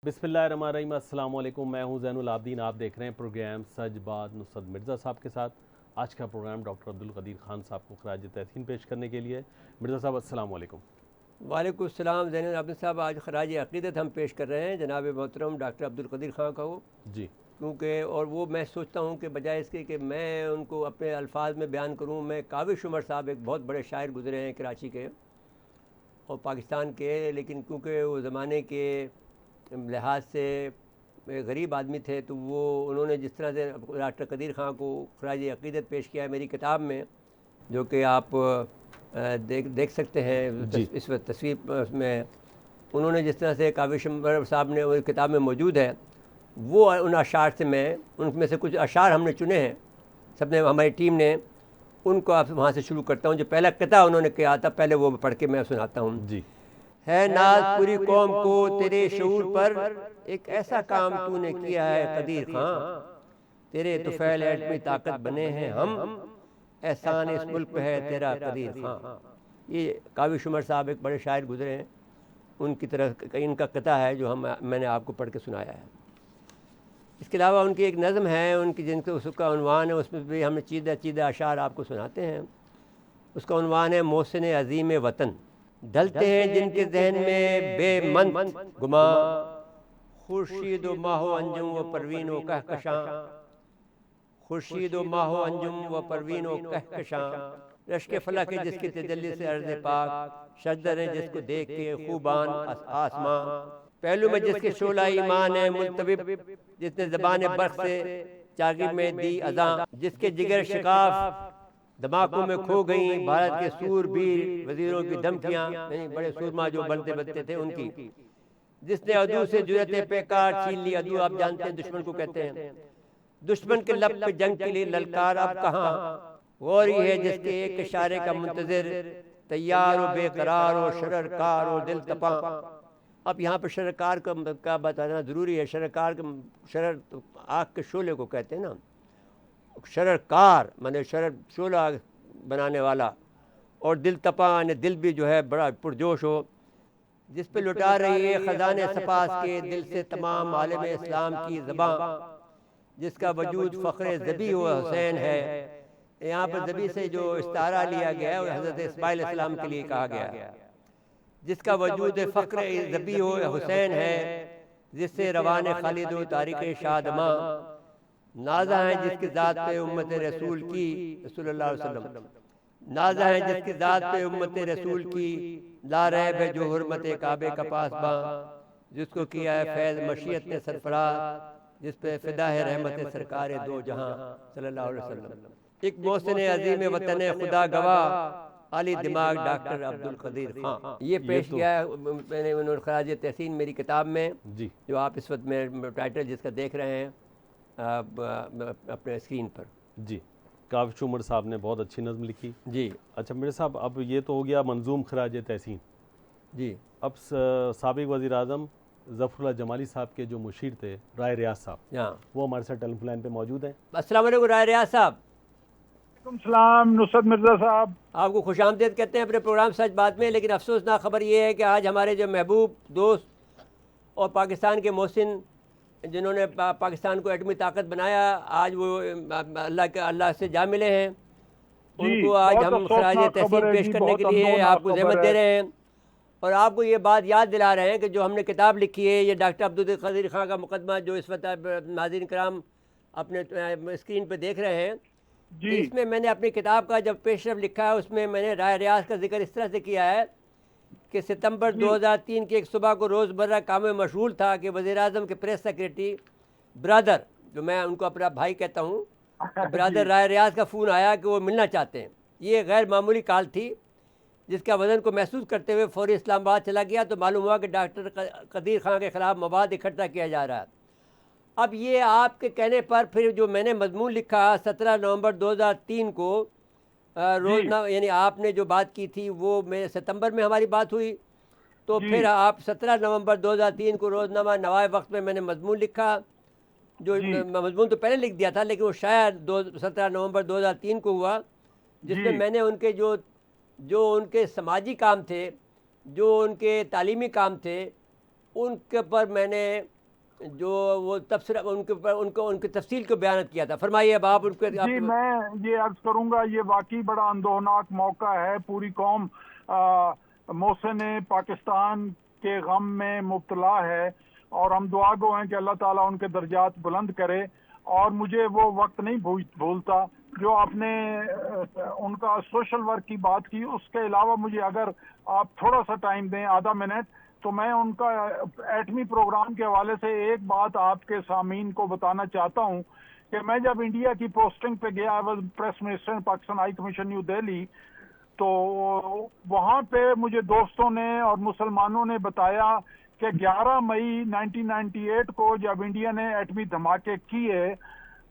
बिस्मिल्लाहिर्रहमानिर्रहीम। अस्सलाम वालेकुम। मैं हूं ज़ैनुल आबदीन। आप देख रहे हैं प्रोग्राम सच बात नुसरत मिर्ज़ा साहब के साथ। आज का प्रोग्राम डॉक्टर अब्दुल कदीर खान साहब को खराज तहसीन पेश करने के लिए। मिर्ज़ा साहब अस्सलाम वालेकुम। वालेकुम सलाम ज़ैनुल आबदीन साहब। आज खराज अक़ीदत हम पेश कर रहे हैं जनाब मोहतरम डॉक्टर अब्दुल कदीर खान का हो, जी क्योंकि और वो मैं सोचता हूँ कि बजाय इसके कि मैं उनको अपने अल्फाज में बयान करूँ, मैं काविश उमर साहब एक बहुत बड़े शायर गुज़रे हैं कराची के और पाकिस्तान के, लेकिन क्योंकि वो ज़माने के लिहाज से गरीब आदमी थे, तो वो उन्होंने जिस तरह से डॉक्टर कदीर खान को खराज अक़ीदत पेश किया है मेरी किताब में, जो कि आप देख सकते हैं इस वक्त तस्वीर में, उन्होंने जिस तरह से काविश उमर साहब ने वो किताब में मौजूद है, वो उन अशार से मैं उनमें से कुछ अशार हमने चुने हैं, सबने हमारी टीम ने, उनको आप वहाँ से शुरू करता हूँ। जो पहला किता उन्होंने किया था, पहले वो पढ़ के मैं सुनाता हूँ। जी। है नाज पूरी कौम को तेरे शऊर पर, एक ऐसा काम तूने किया है कदीर खां, तेरे तुफैल एटमी ताकत बने हैं हम, एहसान इस मुल्क पे है तेरा कदीर खां। ये काविश उमर साहब एक बड़े शायर गुजरे हैं, उनकी तरह इनका किता है जो मैंने आपको पढ़ के सुनाया है। इसके अलावा उनकी एक नज़म है उनकी, जिनके उसका उन्वान है, उसमें भी हम चीदा चीदा अशार आपको सुनाते हैं। उसका उन्वान है मोहसिन अज़ीम वतन। ढलते हैं जिनके जहन में बेमंत गुमा, खुर्शीद व माहो अंजुम व परवीन व कहकशां, खुर्शीद व माहो अंजुम व परवीन व कहकशां, रश्क फलक है जिसकी तजल्ली से अर्ज़ पाक, शजर है जिसको देख के खूबान आसमां, पहलू में जिसके शोला ईमान है मुल्तविब, जिसने ज़बान बर्क़ से चागी में दी अज़ां, जिसके जिगर शिकाफ धमाकों में खो गई भारत के सूरबीर वजीरों की धमकियाँ, यानी बड़े सूरमा जो बनते बनते थे उनकी, जिसने अदू से जुरत पेकार छीन ली। अदू आप जानते हैं दुश्मन को कहते हैं। दुश्मन के लब पे जंग के लिए ललकार अब कहाँ, गौरी है जिसके एक इशारे का मुंतज़िर, तैयार हो बेकरार हो शररकार हो दिल तपा। अब यहाँ पर शररकार का बताना ज़रूरी है। शररकार का शरर आग के शोले को कहते हैं ना, शररकार माने शरर शोला बनाने वाला, और दिल तपा ने दिल भी जो है बड़ा पुरजोश हो, जिस पे लुटा रही है ख़ज़ाने सपास के दिल से तमाम आलम इस्लाम की ज़बां, जिसका वजूद फ़ख्र ज़बी व हुसैन है। यहाँ पर ज़बी से जो इस्तारा लिया गया है और हज़रत इस्माइल अलैहिस्सलाम के लिए कहा गया, जिसका वजूद फ़ख्र ज़बी व हुसैन है, जिससे रवान खालिद व तारिक़ शादमा, नाज़ा है जिसकी ज़ात पे उम्मत रसूल की सल्लल्लाहु अलैहि वसल्लम, नाज़ा है जिसकी ज़ात पे उम्मत रसूल की, ला रैब है जो हुर्मत काबे का पासबां, जिसको किया है फैज़ मशीयत ने सरफराज, जिस पे फ़िदा है रहमत सरकार दो जहां सल्लल्लाहु अलैहि वसल्लम। एक मोहसिन अज़ीम वतन खुदा गवाह आली दिमाग डॉक्टर अब्दुल कदीर खां। ये पेश किया है मैंने उन्होंने खराज तहसीन मेरी किताब में, जी जो आप इस वक्त में टाइटल जिसका देख रहे हैं अपने स्क्रीन पर। जी। काविश उमर साहब ने बहुत अच्छी नज़म लिखी। जी अच्छा मेरे साहब, अब ये तो हो गया मंजूम खराज तहसीन। जी। अब साबिक़ वज़ीर आज़म ज़फ़रुल्लाह जमाली साहब के जो मुशीर थे राय रियाज साहब, हाँ, वो हमारे साथ टेलीफोन लाइन पे मौजूद हैं। अस्सलाम वालेकुम राय रियाज साहब। सलाम नुसरत मिर्ज़ा साहब। आपको खुशामदीद कहते हैं अपने प्रोग्राम सच बात में। लेकिन अफसोसनाक खबर ये है कि आज हमारे जो महबूब दोस्त और पाकिस्तान के मोहसिन, जिन्होंने पाकिस्तान को एटमी ताकत बनाया, आज वो अल्लाह से जा मिले हैं। उनको आज हम खराज तहसीन पेश करने के लिए आपको ज़हमत दे रहे हैं और आपको ये बात याद दिला रहे हैं कि जो हमने किताब लिखी है, ये डॉक्टर अब्दुल कदीर खान का मुकदमा, जो इस वक्त नाज़रीन कराम अपने स्क्रीन पर देख रहे हैं, इसमें मैंने अपनी किताब का जब पेशरफ लिखा है, उसमें मैंने राय रियाज का जिक्र इस तरह से किया है कि सितंबर 2003 की एक सुबह को रोज़मर्रा काम में मशगूल था कि वज़ीर-ए-आज़म के प्रेस सेक्रेटरी ब्रदर, जो मैं उनको अपना भाई कहता हूँ, ब्रदर राय रियाज का फ़ोन आया कि वो मिलना चाहते हैं। ये गैर मामूली कॉल थी, जिसका वज़न को महसूस करते हुए फ़ौरी इस्लामाबाद चला गया तो मालूम हुआ कि डॉक्टर कदीर खान के ख़िलाफ़ मवाद इकट्ठा किया जा रहा है। अब ये आपके कहने पर फिर जो मैंने मजमून लिखा 17 नवंबर 2003 को रोज़ना, यानी आपने जो बात की थी वो मैं सितंबर में हमारी बात हुई, तो फिर आप 17 नवंबर 2003 को रोज़नामा नवाए वक्त में मैंने मजमून लिखा, जो मजमून तो पहले लिख दिया था लेकिन वो शायद 17 नवंबर 2003 को हुआ, जिसमें मैंने उनके जो उनके समाजी काम थे, जो उनके तालीमी काम थे, उनके ऊपर मैंने जो वो तफसीर उनके ऊपर उनकी तफसील को बयान किया था। फरमाइए अब आप उनके जी, मैं ये अर्ज करूंगा, ये वाकई बड़ा अंदोहनाक मौका है। पूरी कौम मोहसिन पाकिस्तान के गम में मुब्तला है और हम दुआ गो हैं कि अल्लाह ताला उनके दर्जात बुलंद करे। और मुझे वो वक्त नहीं भूलता जो आपने उनका सोशल वर्क की बात की। उसके अलावा मुझे अगर आप थोड़ा सा टाइम दें, आधा मिनट, तो मैं उनका एटमी प्रोग्राम के हवाले से एक बात आपके सामीन को बताना चाहता हूँ कि मैं जब इंडिया की पोस्टिंग पे गया, I was press minister Pakistan high commission new Delhi, तो वहाँ पे मुझे दोस्तों ने और मुसलमानों ने बताया कि 11 मई 1998 को जब इंडिया ने एटमी धमाके किए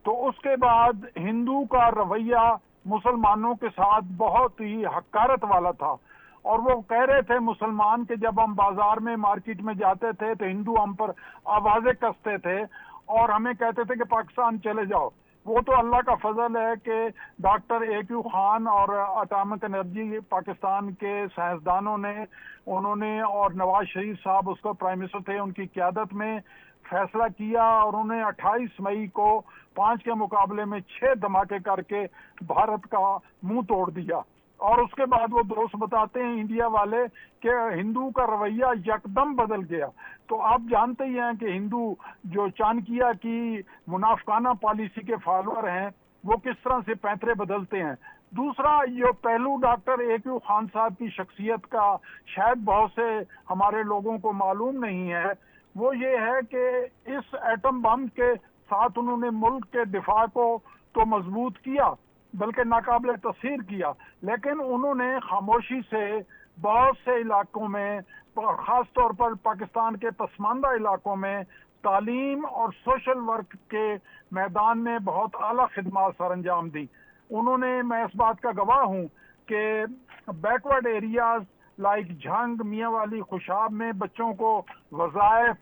तो उसके बाद हिंदू का रवैया मुसलमानों के साथ बहुत ही हकारत वाला था। और वो कह रहे थे मुसलमान के जब हम बाजार में मार्केट में जाते थे तो हिंदू हम पर आवाजें कसते थे और हमें कहते थे कि पाकिस्तान चले जाओ। वो तो अल्लाह का फजल है कि डॉक्टर AQ खान और एटॉमिक एनर्जी पाकिस्तान के साइंसदानों ने, उन्होंने, और नवाज शरीफ साहब उसका प्राइम मिनिस्टर थे, उनकी क़यादत में फैसला किया और उन्हें 28 मई को 5 के मुकाबले में 6 धमाके करके भारत का मुंह तोड़ दिया। और उसके बाद वो दोस्त बताते हैं इंडिया वाले कि हिंदू का रवैया यकदम बदल गया। तो आप जानते ही हैं कि हिंदू जो चाणक्य की मुनाफकाना पॉलिसी के फॉलोअर हैं वो किस तरह से पैंतरे बदलते हैं। दूसरा जो पहलू डॉक्टर AQ खान साहब की शख्सियत का शायद बहुत से हमारे लोगों को मालूम नहीं है, वो ये है कि इस एटम बम के साथ उन्होंने मुल्क के दिफा को तो मजबूत किया बल्कि नाकाबिले तस्हीर किया, लेकिन उन्होंने खामोशी से बहुत से इलाकों में, खास तौर पर पाकिस्तान के पसमानदा इलाकों में, तालीम और सोशल वर्क के मैदान में बहुत आला खिदमत सर अंजाम दी। उन्होंने, मैं इस बात का गवाह हूँ कि बैकवर्ड एरियाज लाइक झंग, मियाँ वाली, खुशाब में बच्चों को वज़ाइफ,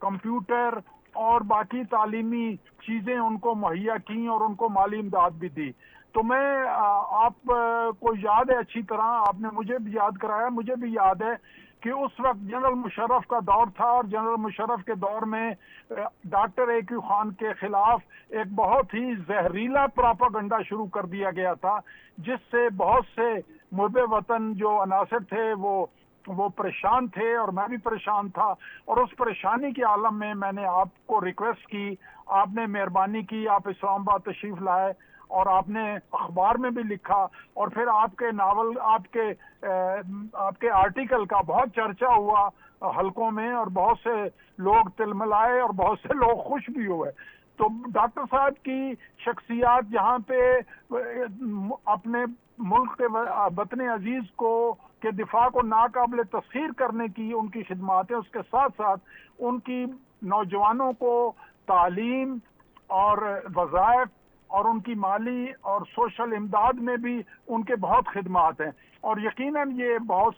कंप्यूटर और बाकी तालीमी चीज़ें उनको मुहैया की और उनको माली इमदाद भी दी। तो मैं आप को याद है अच्छी तरह, आपने मुझे भी याद कराया, मुझे भी याद है कि उस वक्त जनरल मुशर्रफ का दौर था और जनरल मुशर्रफ के दौर में डॉक्टर AQ खान के खिलाफ एक बहुत ही जहरीला प्रोपेगेंडा शुरू कर दिया गया था, जिससे बहुत से मुहब्बे वतन जो अनासर थे वो परेशान थे और मैं भी परेशान था। और उस परेशानी के आलम में मैंने आपको रिक्वेस्ट की, आपने मेहरबानी की, आप इस्लामाबाद तशरीफ लाए और आपने अखबार में भी लिखा और फिर आपके नावल, आपके आर्टिकल का बहुत चर्चा हुआ हलकों में और बहुत से लोग तिलमिलाए और बहुत से लोग खुश भी हुए। तो डॉक्टर साहब की शख्सियत जहाँ पे अपने मुल्क के वतन अजीज को के दिफा को नाकाबिले तस्खीर करने की उनकी खिदमत है, उसके साथ साथ उनकी नौजवानों को तालीम और वज़ाइफ और उनकी माली और सोशल इमदाद में भी उनके बहुत खिदमत हैं। और यकीनन ये बहुत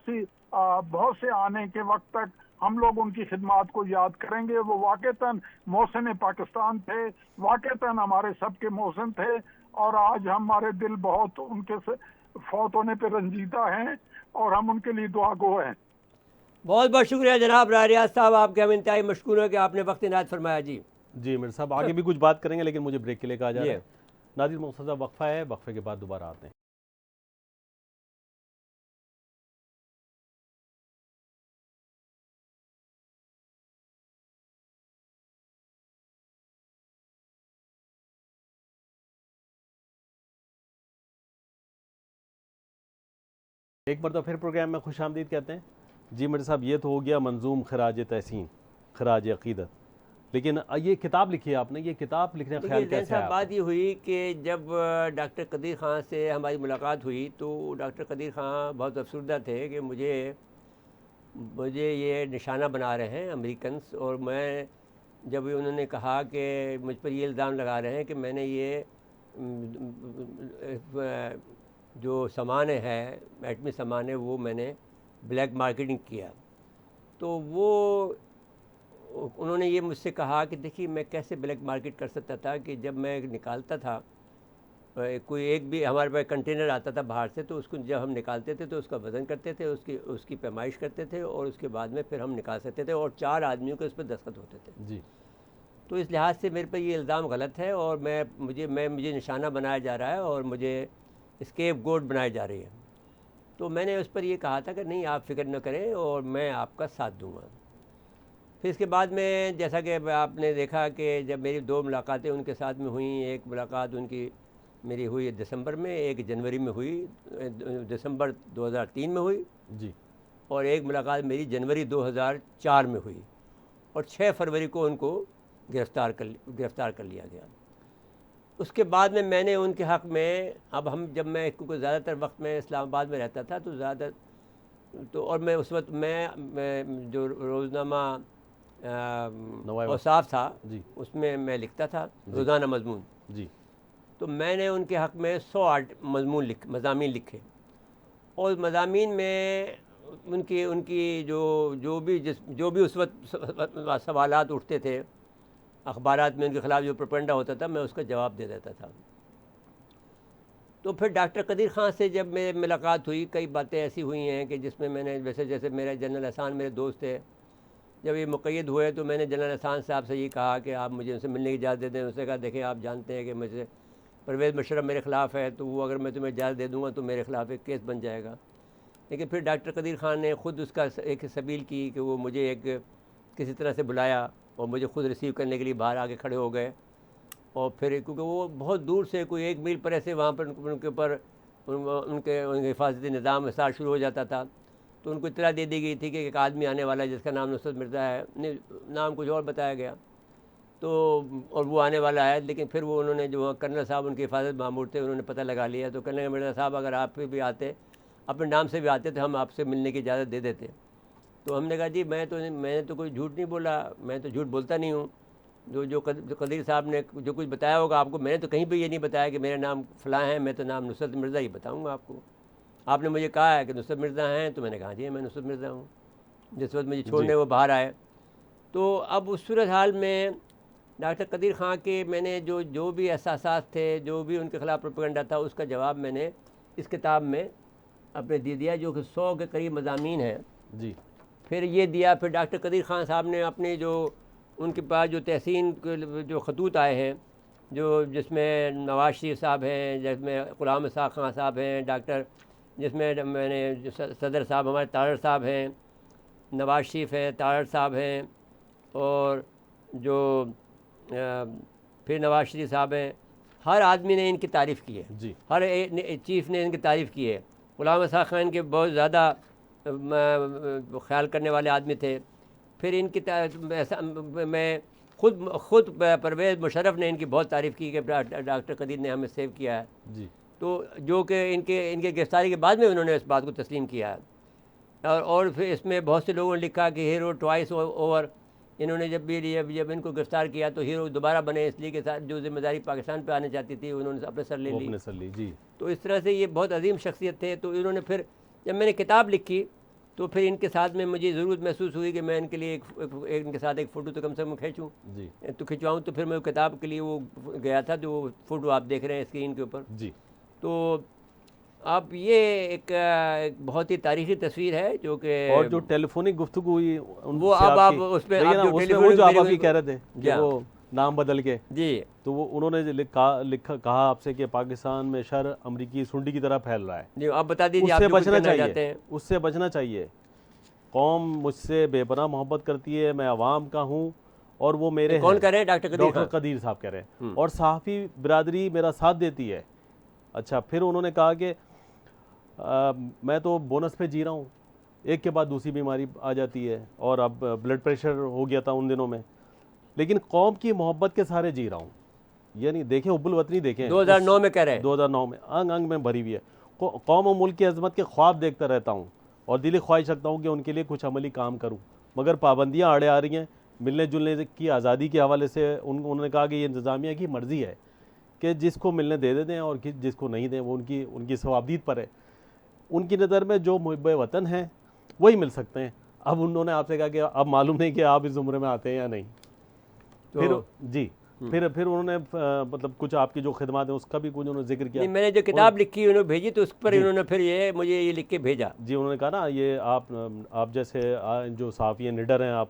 से आने के वक्त तक हम लोग उनकी खिदमत को याद करेंगे। वो वाक़तन मोहसिन पाकिस्तान थे, वाक़तन हमारे सबके मोहसिन थे और आज हमारे दिल बहुत उनके फौत होने पर रंजीदा हैं और हम उनके लिए दुआ गो हैं। बहुत बहुत शुक्रिया जनाब रारियाज साहब, आपके हम इंतहाई मशकूर हैं कि आपने वक्त इनायत फरमाया। जी मिर्ज़ा साहब, आगे भी कुछ बात करेंगे लेकिन मुझे ब्रेक के लिए कहा जा रहा है। नाज़रीन, मुख्तसर वक्फा है, वक्फे के बाद दोबारा आते हैं। एक बार तो फिर प्रोग्राम में खुश आमदीद कहते हैं। जी मिर्ज़ा साहब, ये तो हो गया मंजूम खराज तहसीन, खराज अक़ीदत, लेकिन ये किताब लिखी है आपने, ये किताब लिखने का ख्याल कैसे आया? बात ये हुई कि जब डॉक्टर कदीर ख़ान से हमारी मुलाकात हुई तो डॉक्टर कदीर ख़ान बहुत अफसरदा थे कि मुझे ये निशाना बना रहे हैं अमेरिकन्स, और मैं जब उन्होंने कहा कि मुझ पर ये इल्ज़ाम लगा रहे हैं कि मैंने ये जो सामान है, एटमी सामान है, वो मैंने ब्लैक मार्केटिंग किया, तो वो उन्होंने ये मुझसे कहा कि देखिए मैं कैसे ब्लैक मार्केट कर सकता था कि जब मैं निकालता था कोई एक भी हमारे पास कंटेनर आता था बाहर से, तो उसको जब हम निकालते थे तो उसका वज़न करते थे, उसकी पैमाइश करते थे और उसके बाद में फिर हम निकाल सकते थे और 4 आदमियों के उस पर दस्तखत होते थे जी। तो इस लिहाज से मेरे पर ये इल्ज़ाम गलत है और मुझे निशाना बनाया जा रहा है और मुझे स्केप गोट बनाई जा रही है। तो मैंने उस पर ये कहा था कि नहीं, आप फ़िक्र न करें और मैं आपका साथ दूँगा। फिर इसके बाद में जैसा कि आपने देखा कि जब मेरी 2 मुलाकातें उनके साथ में हुई, एक मुलाकात उनकी मेरी हुई दिसंबर में, एक जनवरी में हुई, दिसंबर 2003 में हुई जी। और एक मुलाकात मेरी जनवरी 2004 में हुई और 6 फरवरी को उनको गिरफ़्तार कर लिया गया। उसके बाद में मैंने उनके हक़ में, जब मैं क्योंकि ज़्यादातर वक्त मैं इस्लामाबाद में रहता था तो और मैं उस वक्त मैं जो रोज़नामा औसाफ था जी। उसमें मैं लिखता था रोज़ाना मज़मून जी। तो मैंने उनके हक़ में 100 मज़ामीन लिखे और मज़ामीन में उनकी जो भी उस वक्त सवालात उठते थे अखबारात में, उनके ख़िलाफ़ जो प्रोपेगेंडा होता था, मैं उसका जवाब दे देता था। तो फिर डॉक्टर कदीर ख़ान से जब मेरी मुलाकात हुई, कई बातें ऐसी हुई हैं कि जिसमें मैंने जैसे मेरे जनरल एहसान मेरे दोस्त थे, जब ये मुक़य्यद हुए तो मैंने जनरल एहसान साहब से ये कहा कि आप मुझे उनसे मिलने की इजाज़त दे दें। उसने कहा देखें, आप जानते हैं कि मुझसे परवेज़ मुशर्रफ मेरे ख़िलाफ़ है, तो वो अगर मैं तुम्हें इजाज़त दे दूँगा तो मेरे ख़िलाफ़ एक केस बन जाएगा। लेकिन फिर डॉक्टर कदीर ख़ान ने ख़ुद उसका एक सबील की कि वो मुझे किसी तरह से बुलाया और मुझे ख़ुद रिसीव करने के लिए बाहर आके खड़े हो गए और फिर क्योंकि वो बहुत दूर से कोई 1 मील पर ऐसे वहाँ पर उनके ऊपर उनके हिफाजती निज़ाम हिसार शुरू हो जाता था, तो उनको इत्तला दे दी गई थी कि एक आदमी आने वाला है जिसका नाम नुसरत मिर्ज़ा है, नहीं नाम कुछ और बताया गया, तो और वो आने वाला है। लेकिन फिर वो उन्होंने जो कर्नल साहब उनके हिफाजत मामूर थे, उन्होंने पता लगा लिया, तो कर्नल मिर्ज़ा साहब अगर आप भी आते, अपने नाम से भी आते तो हम आपसे मिलने की इजाज़त दे देते। तो हमने कहा जी मैंने तो कोई झूठ नहीं बोला, मैं तो झूठ बोलता नहीं हूँ। जो कदीर साहब ने जो कुछ बताया होगा आपको, मैंने तो कहीं पे ये नहीं बताया कि मेरा नाम फ़लाँ है, मैं तो नाम नुसरत मिर्ज़ा ही बताऊँगा आपको। आपने मुझे कहा है कि नुसरत मिर्ज़ा हैं, तो मैंने कहा जी मैं नुसरत मिर्ज़ा हूँ। जिस वक्त मुझे छोड़ने वो बाहर आए, तो अब उस सूरत हाल में डॉक्टर कदीर ख़ान के मैंने जो भी एहसासात थे, जो भी उनके ख़िलाफ़ प्रोपेगेंडा था, उसका जवाब मैंने इस किताब में अपने दे दिया, जो कि 100 के करीब मज़ामीन हैं जी। फिर ये दिया। फिर डॉक्टर कदीर ख़ान साहब ने अपने उनके पास जो तहसीन के जो खतूत आए हैं, जिसमें नवाज शरीफ साहब हैं, जिसमें ग़ुलाम इसाक़ खान साहब हैं, जिसमें मैंने सदर साहब हमारे तारड़ साहब हैं, नवाज शरीफ हैं, तारड़ साहब हैं और फिर नवाज शरीफ साहब हैं। हर आदमी ने इनकी तारीफ़ की है जी। हर चीफ़ ने इनकी तारीफ़ की है। ग़ुलाम इसाक़ खान के बहुत ज़्यादा ख्याल करने वाले आदमी थे। फिर इनकी मैं खुद परवेज़ मुशर्रफ ने इनकी बहुत तारीफ़ की कि डॉक्टर कदीर ने हमें सेव किया है जी। तो जो कि इनके गिरफ़्तारी के बाद में उन्होंने इस बात को तस्लीम किया है। और फिर इसमें बहुत से लोगों ने लिखा कि हीरो ट्वाइस ओवर। इन्होंने जब इनको गिरफ़्तार किया तो हीरो दोबारा बने, इसलिए के साथ जो ज़िम्मेदारी पाकिस्तान पे आने चाहती थी उन्होंने अपने सर ले ली जी। तो इस तरह से ये बहुत अजीम शख्सियत थे। तो इन्होंने फिर जब मैंने किताब लिखी तो फिर इनके साथ में मुझे ज़रूरत महसूस हुई कि मैं इनके लिए इनके साथ एक फ़ोटो तो कम से कम खींचूँ तो खिंचवाऊँ। तो फिर मैं किताब के लिए वो गया था, जो फ़ोटो आप देख रहे हैं स्क्रीन के ऊपर जी। तो अब ये एक बहुत ही तारीख़ी तस्वीर है जो कि और जो टेलीफोनिक गुफ्तगू हुई वो अब आप उसमें वो जो आप अभी कह रहे थे कि वो नाम बदल के जी, तो वो उन्होंने कहा आपसे कि पाकिस्तान में शर अमरीकी सुंडी की तरह फैल रहा है जी। आप बता दीजिए, उससे बचना चाहिए, उससे बचना चाहिए। कौम मुझसे बेपनाह मोहब्बत करती है, मैं अवाम का हूँ और वो मेरे कौन कह रहे हैं? डॉक्टर कदीर साहब कह रहे हैं। और सहाफ़ी बिरादरी मेरा साथ देती है। अच्छा, फिर उन्होंने कहा कि मैं तो बोनस पे जी रहा हूँ, एक के बाद दूसरी बीमारी आ जाती है और अब ब्लड प्रेशर हो गया था उन दिनों में, लेकिन कौम की मोहब्बत के सहारे जी रहा हूँ। यानी देखें हुब्बुल वतनी, देखें 2009 में कह रहे हैं, 2009 में अंग अंग में भरी हुई है। कौम और मुल्क की अजमत के ख्वाब देखता रहता हूँ और दिली ख्वाहिश रखता हूँ कि उनके लिए कुछ अमली काम करूँ, मगर पाबंदियाँ आड़े आ रही हैं। मिलने जुलने की आज़ादी के हवाले से उन्होंने कहा कि ये इंतज़ामिया की मर्ज़ी है कि जिसको मिलने दे दें और जिसको नहीं दें वो उनकी सवाबदीद पर है। उनकी नज़र में जो मुहिब्ब वतन हैं वही मिल सकते हैं। अब उन्होंने आपसे कहा कि अब मालूम नहीं कि आप इस उम्र में आते हैं या नहीं। तो फिर जी, फिर उन्होंने मतलब कुछ आपकी जो खिदमत है उसका भी कुछ उन्होंने जिक्र किया। नहीं, मैंने जो किताब लिखी उन्होंने भेजी तो उस पर इन्होंने फिर ये मुझे ये लिख के भेजा। जी, उन्होंने कहा ना ये आप जैसे जो सहाफ़ी हैं निडर हैं आप,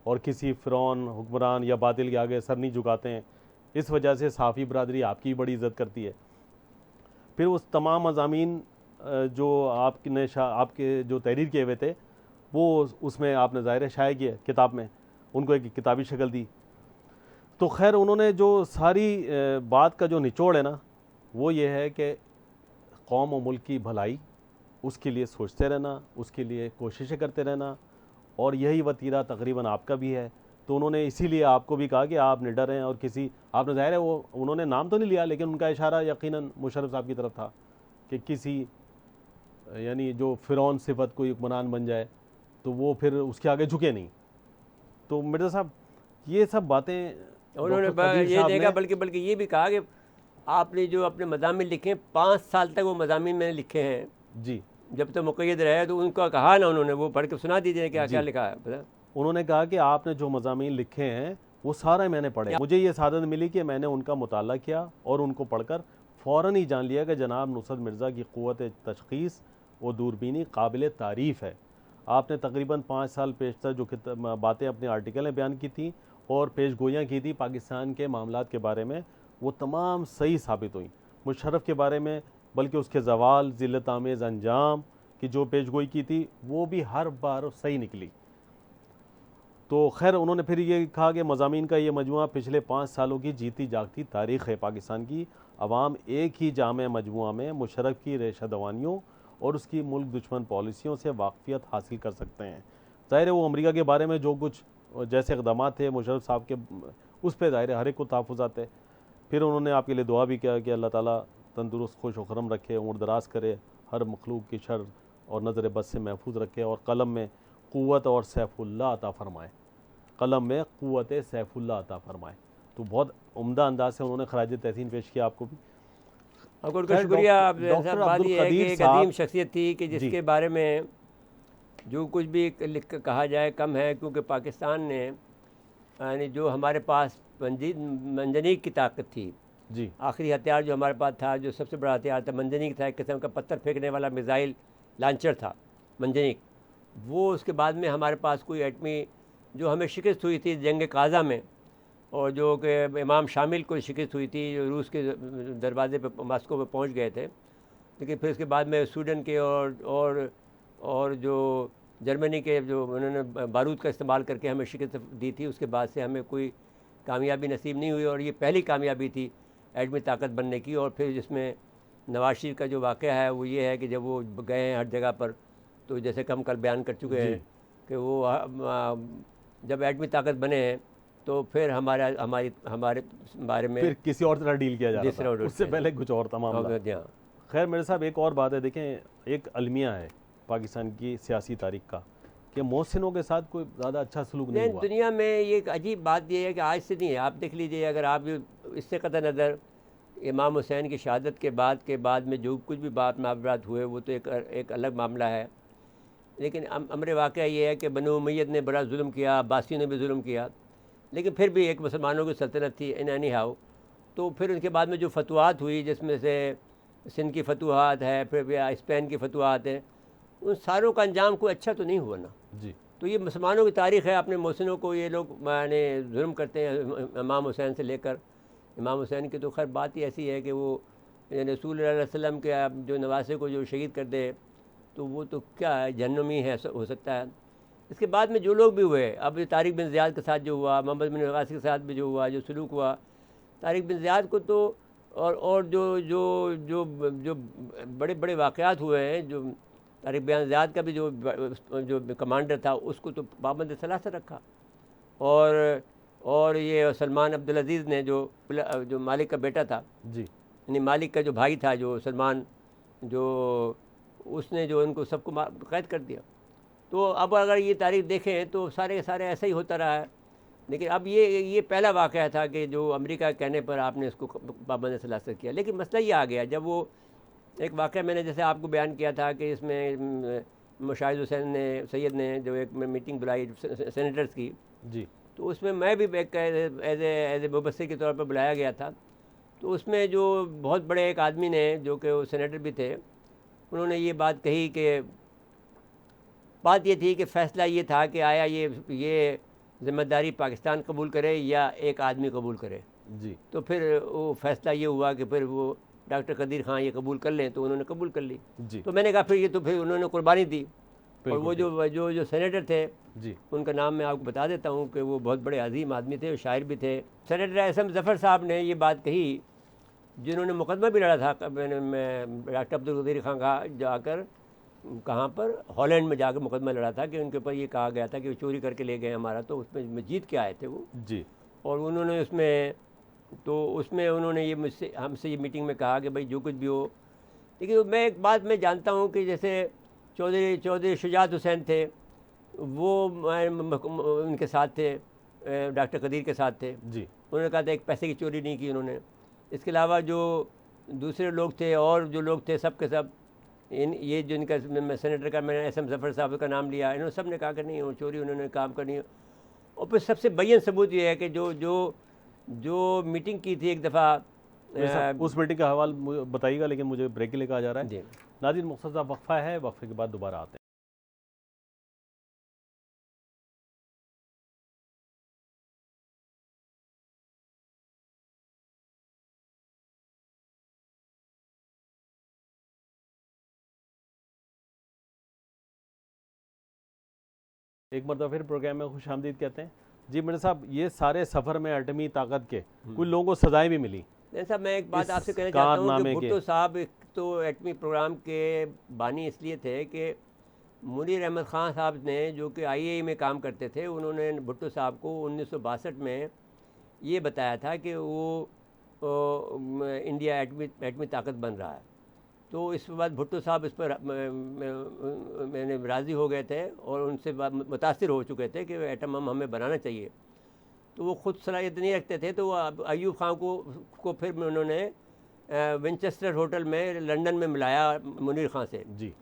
और किसी फ़िरौन हुक्मरान या बातिल के आगे सर नहीं झुकाते हैं, इस वजह से सहाफ़ी बरादरी आपकी बड़ी इज़्ज़त करती है। फिर उस तमाम मज़ामीन जो आपके जो तहरीर किए हुए थे वो उसमें आपने ज़ाहिर शाया किए किताब में, उनको एक किताबी शक्ल दी। तो खैर उन्होंने जो सारी बात का जो निचोड़ है ना वो ये है कि कौम और मुल्क की भलाई, उसके लिए सोचते रहना, उसके लिए कोशिशें करते रहना, और यही वतीरा तकरीबन आपका भी है। तो उन्होंने इसीलिए आपको भी कहा कि आप निडर हैं, और किसी आपने ज़ाहिर है वो उन्होंने नाम तो नहीं लिया लेकिन उनका इशारा यकीनन मुशर्रफ साहब की तरफ था कि किसी यानी जो फ़िरौन सिफत कोई हुक्मरान बन जाए तो वो फिर उसके आगे झुके नहीं। तो मिर्ज़ा साहब ये सब बातें उन्होंने डॉक्टर कदीर ये साहब देखा, ने- बल्कि ये भी कहा कि आपने जो अपने मज़ामिन लिखे 5 साल तक वो मज़ामिन मैंने लिखे हैं, जी, जब तक मुक़य्यद रहे, तो उनका कहा ना उन्होंने, वो पढ़ के सुना दीजिए क्या क्या लिखा है पता? उन्होंने कहा कि आपने जो मज़ामीन लिखे हैं वो सारे मैंने पढ़े। मुझे ये सादत मिली कि मैंने उनका मुताला किया और उनको पढ़कर फ़ौरन ही जान लिया कि जनाब नुसरत मिर्ज़ा की क़ुव्वत तशख़ीस व दूरबीनी काबिल तारीफ़ है। आपने तकरीबन 5 साल पेशतर जो बातें अपने आर्टिकल में बयान की थी और पेश गोइयाँ की थी पाकिस्तान के मामलात के बारे में, वो तमाम सही साबित हुई। मुशर्रफ के बारे में बल्कि उसके ज़वाल, ज़िल्लत आमेज़ अंजाम की जो पेश गोई की थी वो भी हर बार सही निकली। तो खैर उन्होंने फिर ये कहा कि मज़ामीन का ये मजमुआ पिछले 5 सालों की जीती जागती तारीख़ है। पाकिस्तान की अवाम एक ही जामे मजमुआ में मुशर्रफ की रेशा-दवानियों और उसकी मुल्क दुश्मन पॉलिसियों से वाक़फ़ियत हासिल कर सकते हैं। ज़ाहिर है वो अमेरिका के बारे में जो कुछ जैसे इक़दामात थे मुशर्रफ साहब के, उस पर ज़ाहिर है हर एक को तहफ़्फ़ुज़ात है। फिर उन्होंने आपके लिए दुआ भी किया कि अल्लाह ताला तंदुरुस्त खुश व खुर्रम रखे, उम्र दराज करे, हर मखलूक की शर और नज़र बद से महफूज रखे, और कलम में क़ुव्वत और सैफ़ुल्लाह अता फ़रमाए, कलम में क़ुव्वत सैफ़ुल्लाह अता फ़रमाए। तो बहुत उम्दा अंदाज से उन्होंने खराज तहसीन पेश किया आपको भी। आपको उनका खैर, शुक्रिया। डॉक्टर बात अब्दुल ये है कि कदीर एक साहब- अजीम शख्सियत थी कि जिसके बारे में जो कुछ भी लिख कर कहा जाए कम है, क्योंकि पाकिस्तान ने यानी जो हमारे पास मंजनीक की ताकत थी, जी, आखिरी हथियार जो हमारे पास था, जो सबसे बड़ा हथियार था मंजनीक था, एक किस्म का पत्थर फेंकने वाला मिज़ाइल लॉन्चर था मंजनीक। वो उसके बाद में हमारे पास कोई एटमी, जो हमें शिकस्त हुई थी जंग काज़ा में, और जो कि इमाम शामिल को शिकस्त हुई थी, जो रूस के दरवाजे पे मास्को पे पहुंच गए थे, लेकिन फिर उसके बाद में स्वीडन के और जो जर्मनी के जो उन्होंने बारूद का इस्तेमाल करके हमें शिकस्त दी थी, उसके बाद से हमें कोई कामयाबी नसीब नहीं हुई, और ये पहली कामयाबी थी एटमी ताकत बनने की। और फिर जिसमें नवाज शरीफ का जो वाक़या है वो ये है कि जब वो गए हैं हर जगह पर, तो जैसे कि हम कल बयान कर चुके हैं कि वो जब एटमी ताकत बने हैं तो फिर हमारे बारे में फिर किसी और तरह डील किया जा दूसरा रहा था, ऑर्डर उससे किया पहले कुछ और तमाम। हाँ। खैर मेरे साहब एक और बात है, देखें एक अलमिया है पाकिस्तान की सियासी तारीख का कि मोहसिनों के साथ कोई ज़्यादा अच्छा सलूक नहीं नहीं, हुआ। दुनिया में ये एक अजीब बात ये है कि आज से नहीं है, आप देख लीजिए, अगर आप इससे कतई नज़र इमाम हुसैन की शहादत के बाद में जो कुछ भी मामलात हुए वो तो एक अलग मामला है, लेकिन अमर वाक़या ये है कि बनु उमय्यद ने बड़ा जुल्म किया, अब्बासियों ने भी जुल्म किया, लेकिन फिर भी एक मुसलमानों की सल्तनत थी इन एनी हाउ। तो फिर उनके बाद में जो फतवात हुई, जिसमें से सिंध की फतवात है, फिर स्पेन की फतवात है, उन सारों का अंजाम कोई अच्छा तो नहीं हुआ ना। जी, तो ये मुसलमानों की तारीख़ है, अपने मोहसिनों को ये लोग माने जुल्म करते हैं इमाम हुसैन से लेकर। इमाम हुसैन की तो खैर बात ही ऐसी है कि वो रसूल सल्लल्लाहु अलैहि वसल्लम के जो नवासे को जो शहीद कर दे तो वो तो क्या है, जहन्नमी है हो सकता है। इसके बाद में जो लोग भी हुए, अब तारिक बिन ज़ियाद के साथ जो हुआ, मोहम्मद बिन गासी के साथ भी जो हुआ, जो सलूक हुआ तारिक बिन ज़ियाद को, तो और जो जो जो जो बड़े बड़े वाक़यात हुए हैं, जो तारिक बिन ज़ियाद का भी जो कमांडर था उसको तो पाबंद सलासत रखा, और ये सलमान अब्दुल अज़ीज़ ने जो मालिक का बेटा था, जी, यानी मालिक का जो भाई था जो सलमान, जो उसने जो उनको सबको कैद कर दिया। तो अब अगर ये तारीख देखें तो सारे के सारे ऐसा ही होता रहा है। लेकिन अब ये पहला वाक़या था कि जो अमेरिका के कहने पर आपने इसको पाबंद सलासत किया। लेकिन मसला ये आ गया, जब वो एक वाक़या मैंने जैसे आपको बयान किया था कि इसमें मुशाहिद हुसैन ने सैयद ने जो एक मीटिंग बुलाई सेनेटर्स की, जी, तो उसमें मैं भी एज ए मुबस्सिर के तौर पर बुलाया गया था। तो उसमें जो बहुत बड़े एक आदमी ने, जो कि वो सेनेटर भी थे, उन्होंने ये बात कही कि बात ये थी कि फ़ैसला ये था कि आया ये ज़िम्मेदारी पाकिस्तान कबूल करे या एक आदमी कबूल करे। जी तो फिर वो फ़ैसला ये हुआ कि फिर वो डॉक्टर कदीर ख़ान ये कबूल कर लें, तो उन्होंने कबूल कर ली। जी तो मैंने कहा फिर ये तो फिर उन्होंने कुर्बानी दी। और बिल्कुल वो जो सेनेटर थे, जी उनका नाम मैं आपको बता देता हूँ कि वो बहुत बड़े अजीम आदमी थे, शायर भी थे। सेनेटर एसएम ज़फ़र साहब ने ये बात कही, जिन्होंने मुकदमा भी लड़ा था मैं डॉक्टर अब्दुल कदीर ख़ान का जाकर, कहाँ पर, हॉलैंड में जाकर मुकदमा लड़ा था कि उनके ऊपर ये कहा गया था कि वो चोरी करके ले गए हमारा, तो उसमें जीत के आए थे वो। जी और उन्होंने उसमें उन्होंने ये हमसे ये मीटिंग में कहा कि भाई जो कुछ भी हो। लेकिन मैं एक बात मैं जानता हूँ कि जैसे चौधरी शुजात हुसैन थे, वो उनके साथ थे, डॉक्टर कदीर के साथ थे। जी उन्होंने कहा था एक पैसे की चोरी नहीं की उन्होंने। इसके अलावा जो दूसरे लोग थे और जो लोग थे सब के सब, ये जो इनका सेनेटर का मैंने एसएम ज़फ़र साहब का नाम लिया, इन्होंने सब ने कहा कि नहीं वो चोरी उन्होंने काम करनी। और फिर सबसे बयन सबूत ये है कि जो मीटिंग की थी एक दफ़ा, उस मीटिंग का हवाल बताइएगा, लेकिन मुझे ब्रेक के लिए कहा जा रहा है। जी नाज़रीन, मुख्तसर वक्फा है, वक्फे के बाद दोबारा आते हैं। एक मरतबा फिर प्रोग्राम में खुश आमदीद कहते हैं। जी मिर्ज़ा साहब, ये सारे सफ़र में एटमी ताकत के कुछ लोगों को सज़ाएं भी मिली। नहीं साहब, मैं एक बात इस आपसे कहना चाहता हूँ कि कारनामे के- भुट्टो साहब एक तो एटमी प्रोग्राम के बानी इसलिए थे कि मुनीर अहमद ख़ान साहब ने, जो कि आईएई में काम करते थे, उन्होंने भुट्टो साहब को 1962 में ये बताया था कि वो इंडिया एटमी ताकत बन रहा है। तो इस बाद भुट्टो साहब इस पर मैंने राज़ी हो गए थे और उनसे मुतासिर हो चुके थे कि एटम हमें बनाना चाहिए। तो वो ख़ुद सलाहियत नहीं रखते थे, तो वो अयूब ख़ान को फिर उन्होंने विंचेस्टर होटल में लंदन में मिलाया मुनीर ख़ान से, जी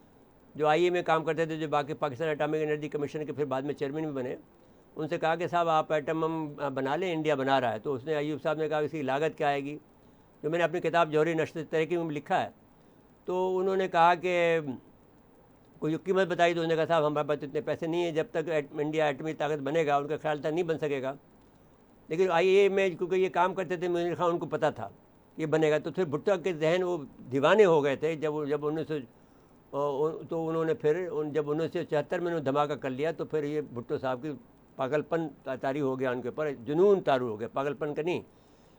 जो आईए में काम करते थे, जो बाकी पाकिस्तान एटॉमिक एनर्जी कमीशन के फिर बाद में चेयरमैन भी बने। उनसे कहा कि साहब आप एटम बना लें, इंडिया बना रहा है। तो उसने, अयूब साहब ने कहा इसकी लागत क्या आएगी, जो मैंने अपनी किताब जौहरी नश्र तरक्की में लिखा है। तो उन्होंने कहा कि कोई कीमत बताई, तो उन्होंने कहा साहब हमारे पास इतने पैसे नहीं है, जब तक इंडिया एटमी ताकत बनेगा उनका ख्याल था नहीं बन सकेगा। लेकिन आईए में क्योंकि ये काम करते थे मुनीर ख़ान, उनको पता था ये बनेगा। तो फिर भुट्टो के जहन वो दीवाने हो गए थे जब 1900 तो उन्होंने फिर जब 1974 में उन्होंने धमाका कर लिया, तो फिर ये भुट्टो साहब की पागलपन तारी हो गया उनके ऊपर, जुनून तारू हो गया, पागलपन का नहीं,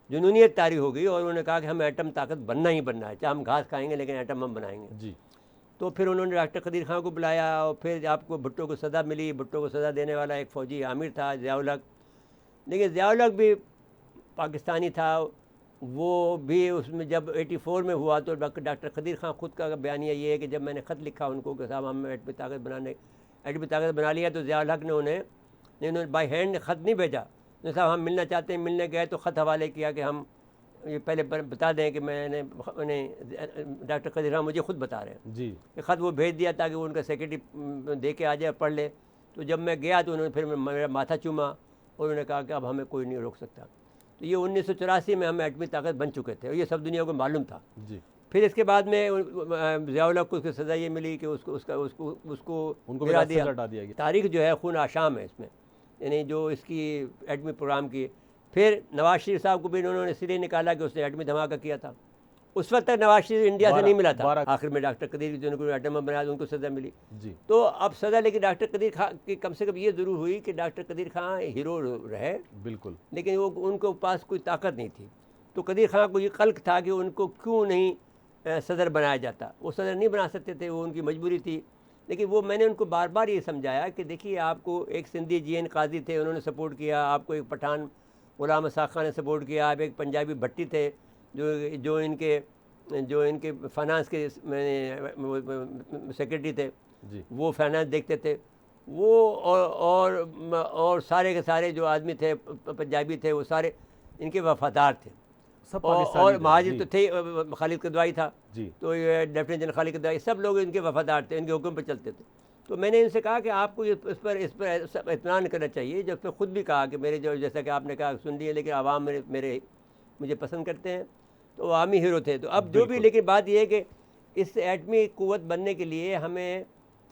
जुनूनियत तारी हो गई। और उन्होंने कहा कि हम एटम ताकत बनना ही बनना है, चाहे हम घास खाएंगे लेकिन एटम हम बनाएंगे। जी तो फिर उन्होंने डॉक्टर कदीर ख़ान को बुलाया और फिर आपको भुट्टो को सज़ा मिली। भुट्टो को सज़ा देने वाला एक फ़ौजी आमिर था, ज़िया-उल हक। लेकिन ज़िया-उल हक भी पाकिस्तानी था, वो भी उसमें जब 84 में हुआ तो डॉक्टर कदीर ख़ान ख़ुद का बयानिया ये है कि जब मैंने ख़त लिखा उनको कि साहब हम एटमी ताकत बना लिया, तो ज़िया-उल हक ने उन्होंने बाई हैंड ख़त नहीं भेजा। उन्होंने साहब हम मिलना चाहते हैं, मिलने गए तो ख़त हवाले किया कि हम ये पहले बता दें कि मैंने डॉक्टर कदीर ख़ान मुझे ख़ुद बता रहे हैं जी कि ख़त वो भेज दिया ताकि वो उनका सेक्रेटरी दे के आ जाए, पढ़ ले। तो जब मैं गया तो उन्होंने फिर मेरा माथा चूमा और उन्होंने कहा कि अब हमें कोई नहीं रोक सकता। तो ये 1984 में हम एटमी ताकत बन चुके थे और ये सब दुनिया को मालूम था। जी फिर इसके बाद में ज़िया-उल हक को उसकी सज़ा ये मिली कि उसको उनको गिरा विरासत से दिया। हटा दिया गया। तारीख जो है खून आशाम है इसमें, यानी जो इसकी एटमी प्रोग्राम की। फिर नवाज शरीफ साहब को भी इन्होंने सिरे निकाला कि उसने एटमी धमाका किया था। उस वक्त तक नवाज शरीफ इंडिया से नहीं मिला था। आखिर में डॉक्टर कदीर जो उनको एटम बम बनाया उनको सज़ा मिली। जी तो अब सज़ा, लेकिन डॉक्टर कदीर ख़ान की कम से कम ये ज़रूर हुई कि डॉक्टर कदीर ख़ान हीरो रहे, बिल्कुल लेकिन वो उनके पास कोई ताकत नहीं थी। तो कदीर ख़ान को ये कल्क था कि उनको क्यों नहीं सदर बनाया जाता। वो सदर नहीं बना सकते थे, वो उनकी मजबूरी थी। लेकिन वो मैंने उनको बार बार ये समझाया कि देखिए आपको एक सिंधी जीएन काजी थे, उन्होंने सपोर्ट किया, आपको एक पठान गुलाम रसाक खान ने सपोर्ट किया, आप एक पंजाबी भट्टी थे जो इनके फाइनेंस के सेक्रेटरी थे, जी वो फाइनेंस देखते थे। वो और सारे के सारे जो आदमी थे पंजाबी थे, वो सारे इनके वफादार थे। सब और पाकिस्तानी थे, महाजिर जी। तो थे, खालिद कदवाई था, जी तो ये लेफ्टिनेंट जनरल खालिद कदवाई, सब लोग इनके वफादार थे, इनके हुक्म पर चलते थे। तो मैंने इनसे कहा कि आपको इस पर इत्मीनान करना चाहिए। जब मैं ख़ुद भी कहा कि मेरे जो, जैसा कि आपने कहा सुन लिए, लेकिन आवाम मुझे पसंद करते हैं, तो अवामी हीरो थे। तो अब जो भी, लेकिन बात यह है कि इस एटमी क़ुव्वत बनने के लिए हमें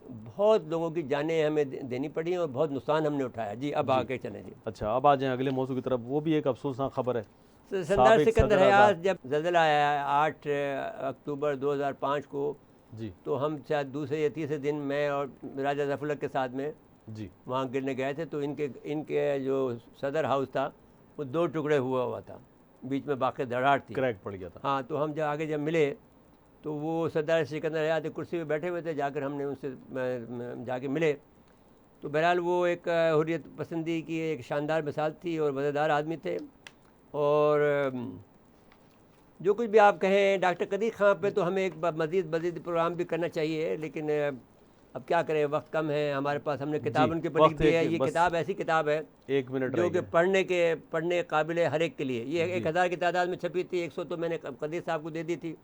बहुत लोगों की जानें हमें देनी पड़ी और बहुत नुकसान हमने उठाया। जी अब आगे चलें जी। अच्छा, अब आ जाएं अगले मौजू की तरफ। वो भी एक अफसोसनाक खबर है। सरदार सिकंदर हयात जब ज़ल्ज़ला आया 8 अक्टूबर 2005 को जी, तो हम शायद दूसरे या तीसरे दिन मैं और राजा ज़फ़रुल्लाह के साथ में जी, वहाँ गिरने गए थे। तो इनके जो सदर हाउस था वो 2 टुकड़े हुआ था, बीच में बाकी दरार थी, क्रैक पड़ गया था। हाँ, तो हम जब मिले तो वो सरदार सिकंदर हयात कुर्सी पे बैठे हुए थे। जाकर हमने उनसे जाके मिले तो बहरहाल वो एक हुर्रियत पसंदी की एक शानदार मिसाल थी और मज़ेदार आदमी थे। और जो कुछ भी आप कहें डॉक्टर कदीर खां पे तो हमें एक मज़ीद प्रोग्राम भी करना चाहिए, लेकिन अब क्या करें, वक्त कम है हमारे पास। हमने किताब उनके ऊपर लिख दी है। ये किताब ऐसी किताब है 1 मिनट जो कि रहेगा। पढ़ने काबिल है हर एक के लिए। ये 1000 की तादाद में छपी थी, 100 तो मैंने कदीर साहब को दे दी थी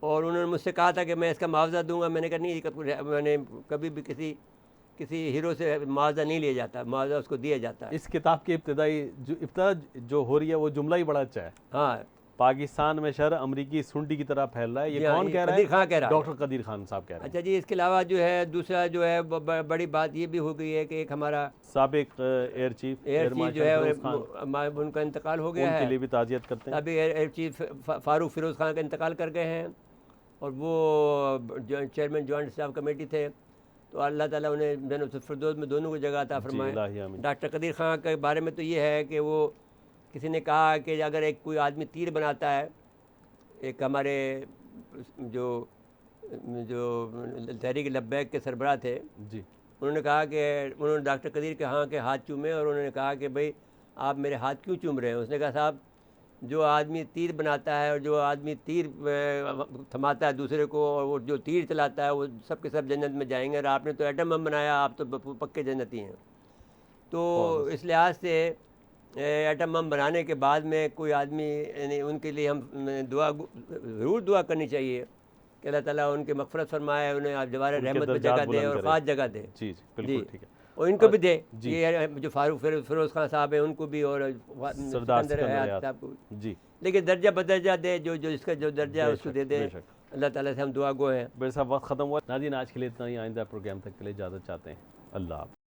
और उन्होंने मुझसे कहा था कि मैं इसका मुआवजा दूंगा। मैंने कहा नहीं, मैंने कभी भी किसी हीरो से मुआवजा नहीं लिया जाता, मुआवजा उसको दिया जाता है। इस किताब की इब्तिदा जो हो रही है वो जुमला ही बड़ा अच्छा है। हाँ, पाकिस्तान में शर अमरीकी सुंडी की तरह फैल रहा है। ये हाँ, कौन कह रहा कदीर खां कह है? रहा है। डॉक्टर कदीर खान साहब कह रहे हैं। अच्छा जी, इसके अलावा जो है दूसरा जो है बड़ी बात ये भी हो गई है कि एक हमारा साबिक एयर चीफ जो है उनका इंतकाल हो गया है। उनके लिए भी ताज़ियत करते हैं। अभी एयर चीफ फारूक फिरोज़ खान का इंतकाल कर गए हैं और वो चेयरमैन जॉइंट स्टाफ कमेटी थे। तो अल्लाह ताला उन्हें जन्नत फिरदौस में दोनों को जगह अता फरमाए। डॉक्टर कदीर खां के बारे में तो ये है कि वो किसी ने कहा कि अगर एक कोई आदमी तीर बनाता है, एक हमारे जो तहरीक लब्बैक के सरबराह थे जी, उन्होंने कहा कि उन्होंने डॉक्टर कदीर के हाँ के हाथ चूमे और उन्होंने कहा कि भाई आप मेरे हाथ क्यों चूम रहे हैं? उसने कहा साहब, जो आदमी तीर बनाता है और जो आदमी तीर थमाता है दूसरे को और वो जो तीर चलाता है वो सब के सब जन्नत में जाएंगे, और आपने तो एटम बम बनाया, आप तो पक्के जन्नती हैं। तो इस लिहाज से एटम बम बनाने के बाद में कोई आदमी, यानी उनके लिए हम ज़रूर दुआ करनी चाहिए कि अल्लाह ताला उनकी मग़फ़िरत फरमाए, उन्हें आप जवार रहमत में जगह दे और ख़ास जगह दे। जी, बिल्कुल ठीक है। और इनको भी दे, ये जो फारूक फिरोज़ खान साहब हैं उनको भी और सरदार सिकंदर हयात साहब को जी, लेकिन दर्जा बदर्जा दे, जो इसका जो दर्जा है उसको दे दे। अल्लाह ताला से हम दुआ गो हैं। मेरे साहब वक्त ख़त्म हुआ। नाज़रीन, आज के लिए इतना ही। आइंदा प्रोग्राम तक के लिए इजाज़त चाहते हैं। अल्लाह।